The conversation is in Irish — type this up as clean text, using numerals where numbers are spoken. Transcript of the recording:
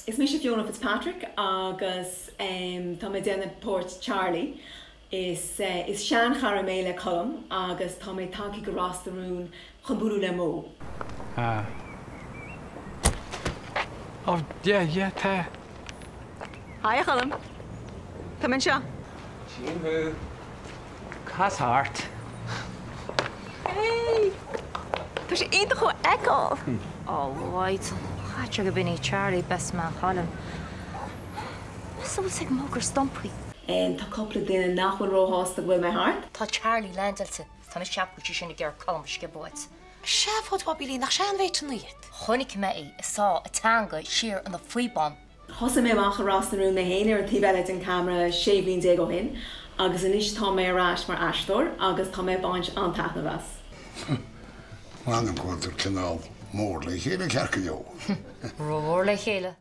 Is mis Fiona Fitzpatrick agus tá mé déanana Port Charlie is sean charaméile colm agus tá mé tanki go rastarún chunbúrú le mó. Oh, yeah, tá. Hi, Colm. Come in, Sean. Jimbo. Cas hart. Hey! There's either go echo. Oh, right. Hatcher go binny Charlie best man Colm. So it's like moker stumpy. Tá coppla duine nachfuil róhásta bhfuil mé hart. Tá Charlie lendalte. Tá mis chap which sin gur Colm skiboit. Chef wat wabili nach sean weit nuit. Chonig me saw a tanga sheer on the freebomb. Thosa mé bhacha rastarún na héine ar tíbheile an camera séblin dé go hin, agus inis tá mé arás mar astor agus tá mé baint an taithna bheas. Waan een kwartier kanaal, moorlijk hele kerken joh. Roorlijk hele.